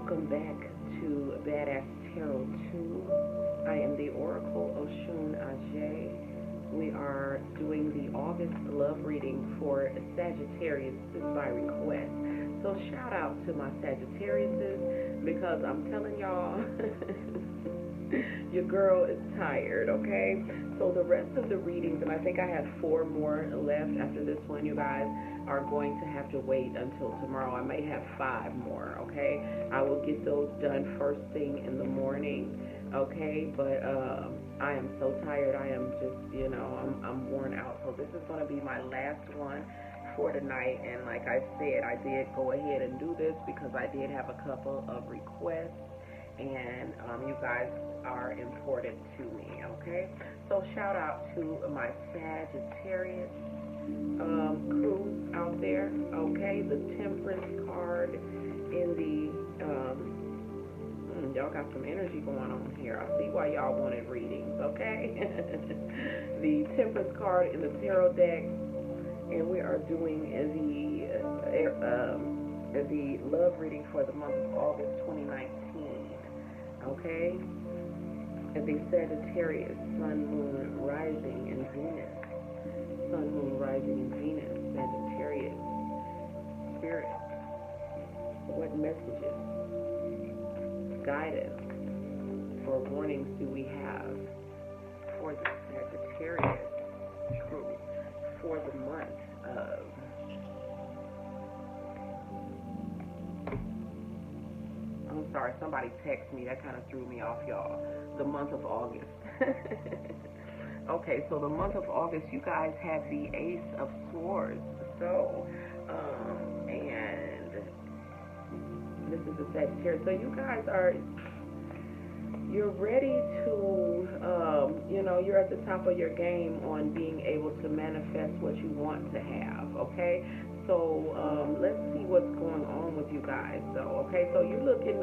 Welcome back to Badass Tarot 2. I am the Oracle Oshun Ajay. We are doing the August love reading for Sagittarius by request. So shout out to my Sagittariuses, because I'm telling y'all, your girl is tired, okay? So the rest of the readings, and I think I have 4 more left after this one, you guys are going to have to wait until tomorrow. I may have 5 more, okay? I will get those done first thing in the morning, okay? But I am so tired. I am just, I'm worn out. So this is going to be my last one for tonight. And like I said, I did go ahead and do this because I did have a couple of requests. And you guys are important to me, okay? So shout out to my Sagittarius crew out there, okay? The Temperance card in the y'all got some energy going on here. I see why y'all wanted readings, okay? The Temperance card in the tarot deck, and we are doing the love reading for the month of August 2019, okay? The Sagittarius, Sun, Moon, Rising, and Venus. Sun, Moon, Rising, and Venus. Sagittarius. Spirit. What messages, guidance, or warnings do we have for the Sagittarius crew for the month of I'm sorry, somebody texted me. That kind of threw me off, y'all. The month of August. Okay, so the month of August, you guys have the Ace of Swords. So, and this is the Sagittarius. So you guys you're ready to, you're at the top of your game on being able to manifest what you want to have, okay? So let's see what's going on with you guys, though, okay? So you're looking,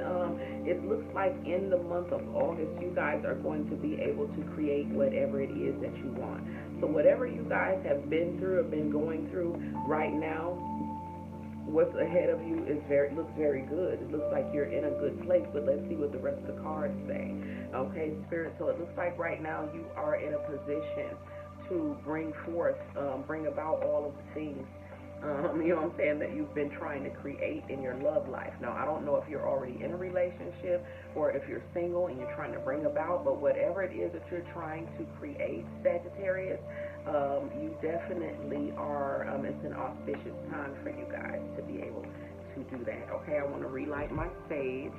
it looks like in the month of August, you guys are going to be able to create whatever it is that you want. So whatever you guys have been through or been going through right now, what's ahead of you looks very good. It looks like you're in a good place, but let's see what the rest of the cards say. Okay, Spirit, so it looks like right now you are in a position to bring about all of the things, you know what I'm saying, that you've been trying to create in your love life. Now, I don't know if you're already in a relationship or if you're single and you're trying to bring about, but whatever it is that you're trying to create, Sagittarius, you definitely are, it's an auspicious time for you guys to be able to do that. Okay, I want to relight my sage.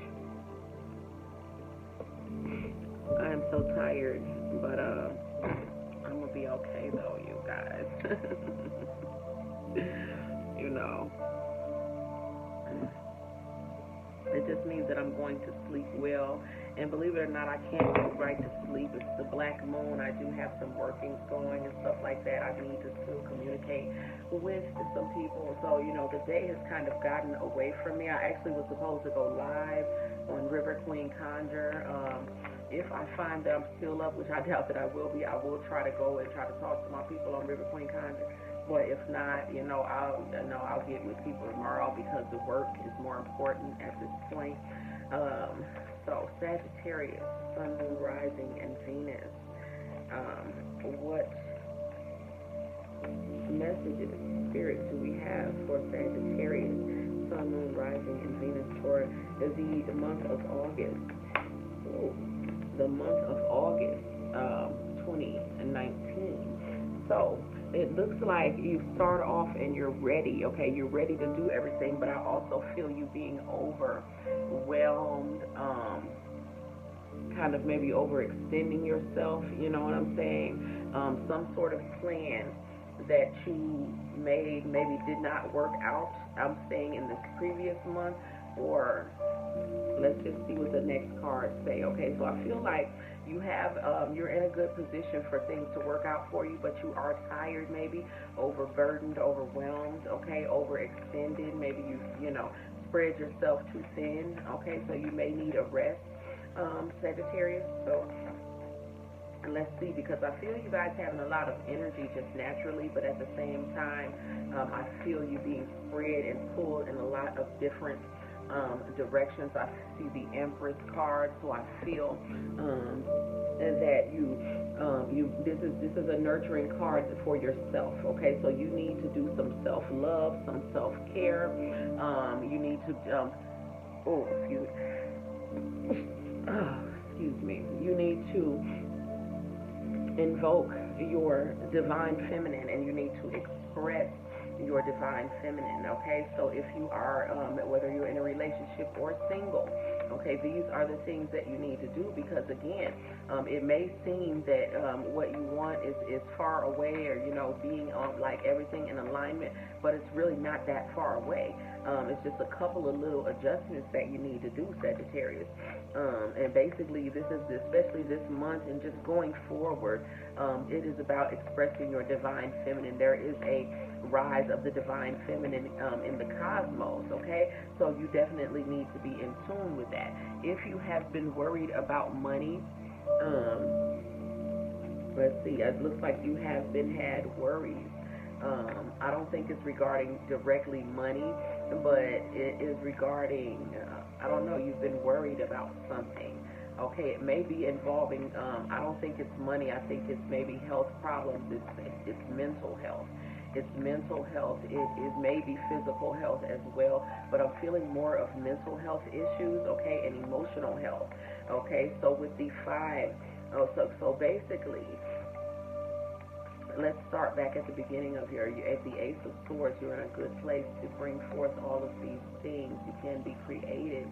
I am so tired, but I'm going to be okay, though, you guys. It just means that I'm going to sleep well. And believe it or not, I can't go right to sleep. It's the black moon. I do have some workings going and stuff like that. I need to still communicate with some people. So, the day has kind of gotten away from me. I actually was supposed to go live on River Queen Conjure. If I find that I'm still up, which I doubt that I will be, I will try to go and try to talk to my people on River Queen Conjure. But if not, I'll get with people tomorrow because the work is more important at this point. So Sagittarius, Sun, Moon, Rising, and Venus. What messages, Spirit, do we have for Sagittarius, Sun, Moon, Rising, and Venus for the month of August? Ooh, the month of August 2019. So it looks like you start off and you're ready, okay? You're ready to do everything, but I also feel you being overwhelmed, kind of maybe overextending yourself, you know what I'm saying? Some sort of plan that you made maybe did not work out, I'm saying, in this previous month, or let's just see what the next cards say, okay? So I feel like you have, you're in a good position for things to work out for you, but you are tired, maybe overburdened, overwhelmed, okay, overextended. Maybe you spread yourself too thin, okay? So you may need a rest, Sagittarius. So let's see, because I feel you guys having a lot of energy just naturally, but at the same time, I feel you being spread and pulled in a lot of different directions. I see the Empress card, so I feel that this is a nurturing card for yourself. Okay, so you need to do some self-love, some self-care. You need to excuse me. You need to invoke your divine feminine, and you need to express your divine feminine. Okay, so if you are whether you're in a relationship or single, okay, these are the things that you need to do, because again, it may seem that what you want is far away, or being on like everything in alignment, but it's really not that far away. It's just a couple of little adjustments that you need to do, Sagittarius. And basically, this is especially this month and just going forward, it is about expressing your divine feminine. There is a rise of the divine feminine in the cosmos, okay? So you definitely need to be in tune with that. If you have been worried about money, let's see, it looks like you have had worries. I don't think it's regarding directly money, but it is regarding, I don't know, you've been worried about something. Okay, it may be involving, I don't think it's money, I think it's maybe health problems, it's mental health. It's mental health, it is maybe physical health as well, but I'm feeling more of mental health issues, okay, and emotional health. Okay, so with the 5, so basically, let's start back at the beginning of at the Ace of Swords. You're in a good place to bring forth all of these things. You can be creative.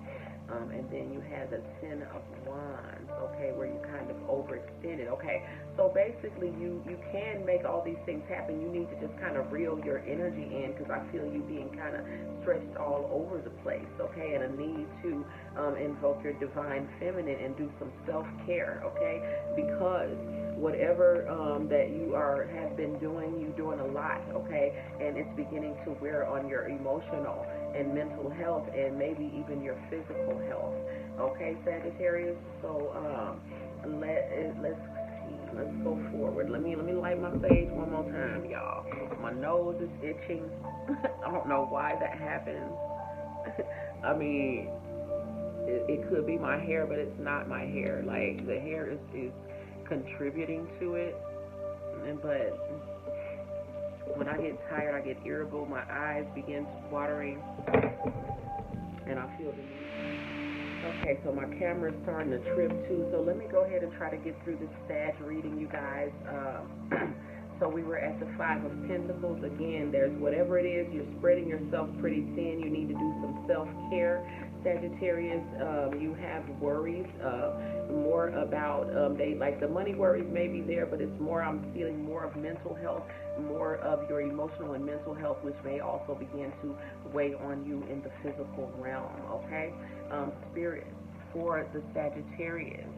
And then you have the 10 of Wands, okay, where you kind of overextended, okay. So basically, you can make all these things happen. You need to just kind of reel your energy in, because I feel you being kind of stretched all over the place, okay, and a need to invoke your divine feminine and do some self-care, okay, because whatever that you have been doing, you're doing a lot, okay, and it's beginning to wear on your emotional and mental health, and maybe even your physical health, okay, Sagittarius. So let's go forward. Let me light my sage one more time, y'all. My nose is itching. I don't know why that happens. I mean, it could be my hair, but it's not my hair. Like, the hair is contributing to it, but when I get tired, I get irritable, my eyes begin watering, and I feel the need. Okay, so my camera's starting to trip too, so let me go ahead and try to get through this Sag reading, you guys. So we were at the 5 of Pentacles. Again, there's whatever it is, you're spreading yourself pretty thin. You need to do some self-care, Sagittarius. You have worries, more about, the money worries may be there, but it's more, I'm feeling more of mental health, more of your emotional and mental health, which may also begin to weigh on you in the physical realm, okay? Spirit, for the Sagittarius,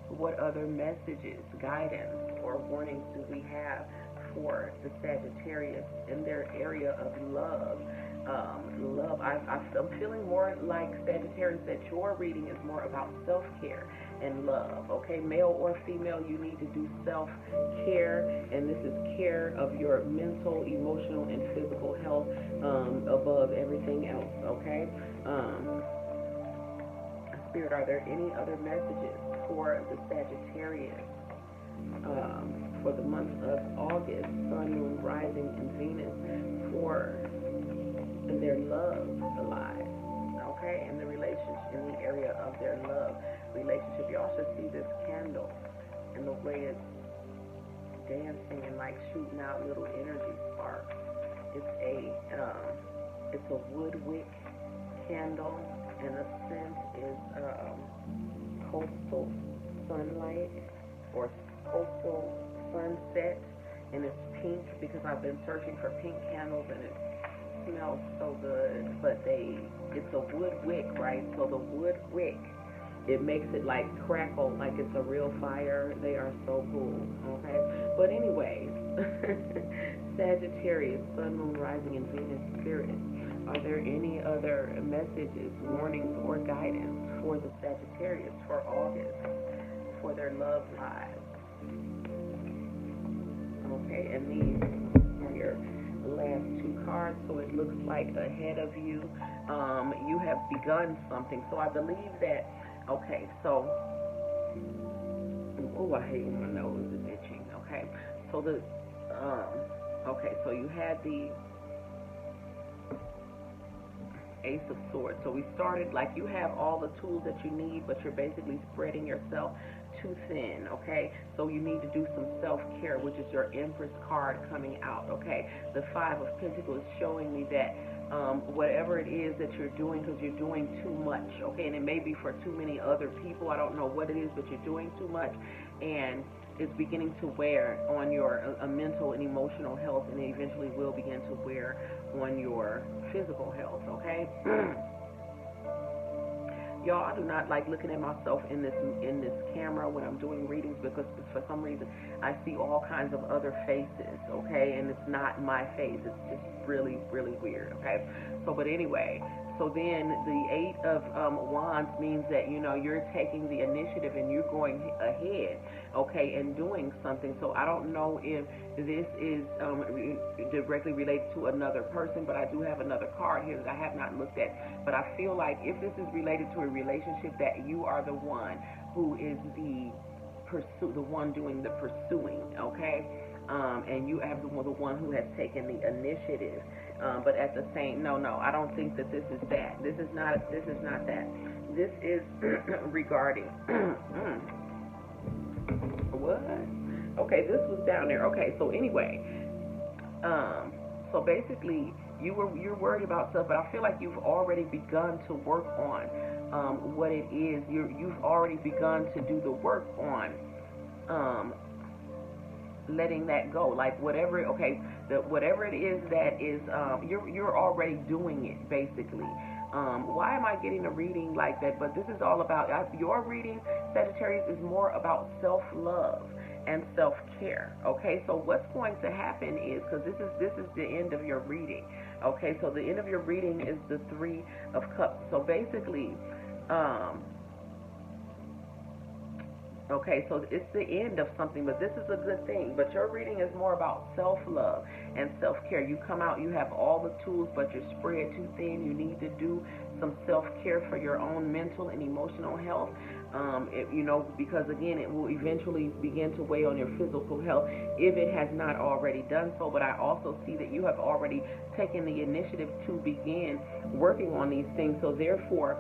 what other messages, guidance, or warnings do we have for the Sagittarius in their area of love? Love, I'm feeling more like, Sagittarius, that your reading is more about self-care and love, okay? Male or female, you need to do self-care, and this is care of your mental, emotional, and physical health above everything else, okay? Spirit, are there any other messages for the Sagittarius for the month of August, Sun, Moon, Rising, and Venus, for their love lives, okay, in the relationship, in the area of their love relationship? You also see this candle and the way it's dancing and like shooting out little energy sparks. It's a wood wick candle, and the scent is coastal sunlight or coastal sunset, and it's pink, because I've been searching for pink candles, and it smells so good. But it's a wood wick, right? So the wood wick, it makes it like crackle, like it's a real fire. They are so cool, okay? But anyways, Sagittarius, Sun, Moon, Rising, and Venus Spirit, are there any other messages, warnings, or guidance for the Sagittarius for August, for their love lives? Okay, and these are your last 2 cards. card, so it looks like ahead of you, you have begun something. So I believe that, okay, so, oh, I hate when my nose is itching, okay. So okay, so you had the Ace of Swords. So we started like you have all the tools that you need, but you're basically spreading yourself too thin, okay? So you need to do some self-care, which is your Empress card coming out, okay? The Five of Pentacles is showing me that whatever it is that you're doing, because you're doing too much, okay? And it may be for too many other people. I don't know what it is, but you're doing too much, and it's beginning to wear on your mental and emotional health, and it eventually will begin to wear on your physical health, okay? Y'all, I do not like looking at myself in this camera when I'm doing readings, because for some reason I see all kinds of other faces, okay? And it's not my face. It's just really, really weird, okay? So, but anyway, so then the Eight of Wands means that, you know, you're taking the initiative and you're going ahead, okay, and doing something. So I don't know if this is directly related to another person, but I do have another card here that I have not looked at. But I feel like if this is related to a relationship, that you are the one who is the one doing the pursuing, okay? And you have the one who has taken the initiative. But at the same, no, I don't think that this is that. This is not that. This is regarding what? Okay, this was down there. Okay, so anyway, so basically you're worried about stuff, but I feel like you've already begun to work on what it is. You've already begun to do the work on letting that go, like whatever, okay, whatever it is that is, you're already doing it, basically. Why am I getting a reading like that? But this is all about, your reading, Sagittarius, is more about self-love and self-care, okay? So what's going to happen is, because this is the end of your reading, okay? So the end of your reading is the Three of Cups. So basically, okay, so it's the end of something, but this is a good thing. But your reading is more about self-love and self-care. You come out, you have all the tools, but you're spread too thin. You need to do some self-care for your own mental and emotional health. You know, because again, it will eventually begin to weigh on your physical health if it has not already done so. But I also see that you have already taken the initiative to begin working on these things. So therefore,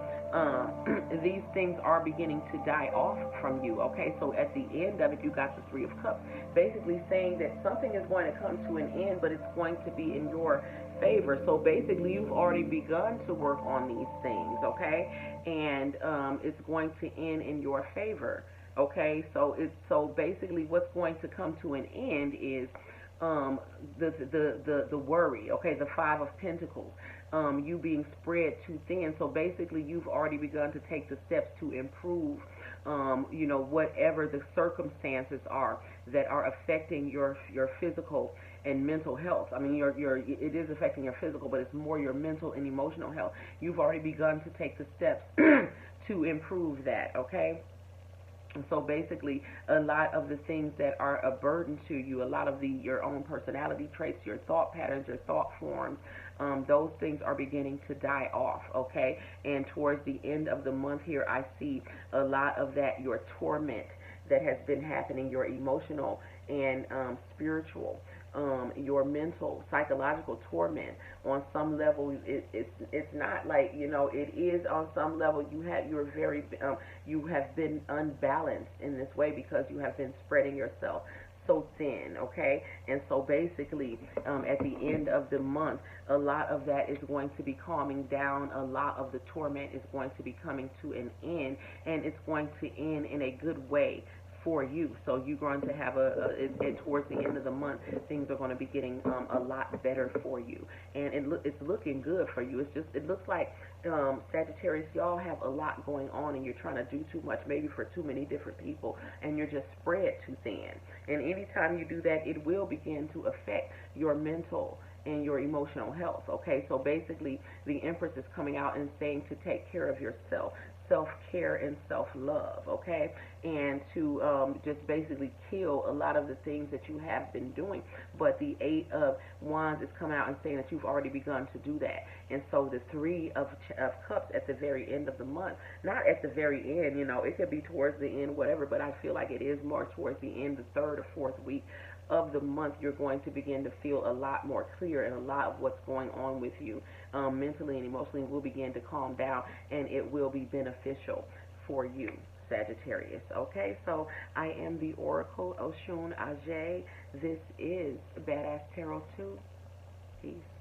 these things are beginning to die off from you, okay? So at the end of it, you got the Three of Cups, basically saying that something is going to come to an end, but it's going to be in your favor. So basically, you've already begun to work on these things, okay? And it's going to end in your favor, okay? So basically, what's going to come to an end is the worry, okay? The Five of Pentacles. You being spread too thin. So basically, you've already begun to take the steps to improve, you know, whatever the circumstances are that are affecting your physical and mental health. I mean, it is affecting your physical, but it's more your mental and emotional health. You've already begun to take the steps to improve that, okay? And so basically, a lot of the things that are a burden to you, a lot of your own personality traits, your thought patterns, your thought forms, those things are beginning to die off, okay? And towards the end of the month here, I see a lot of that, your torment that has been happening, your emotional and spiritual, your mental, psychological torment. On some level, it's not like, you know, it is on some level. You have been unbalanced in this way because you have been spreading yourself so thin, okay? And so basically, at the end of the month, a lot of that is going to be calming down. A lot of the torment is going to be coming to an end, and it's going to end in a good way for you. So you're going to have towards the end of the month, things are going to be getting a lot better for you, and it's looking good for you. It looks like Sagittarius, y'all have a lot going on, and you're trying to do too much, maybe for too many different people, and you're just spread too thin. And anytime you do that, it will begin to affect your mental and your emotional health, okay? So basically, the Empress is coming out and saying to take care of yourself. self-care and self-love, okay? And to just basically kill a lot of the things that you have been doing. But the Eight of Wands is coming out and saying that you've already begun to do that. And so the Three of Cups at the very end of the month, not at the very end, it could be towards the end, whatever, but I feel like it is more towards the end, the third or fourth week of the month, you're going to begin to feel a lot more clear, and a lot of what's going on with you mentally and emotionally will begin to calm down, and it will be beneficial for you, Sagittarius. Okay, so I am the Oracle, Oshun Ajay. This is Badass Tarot 2. Peace.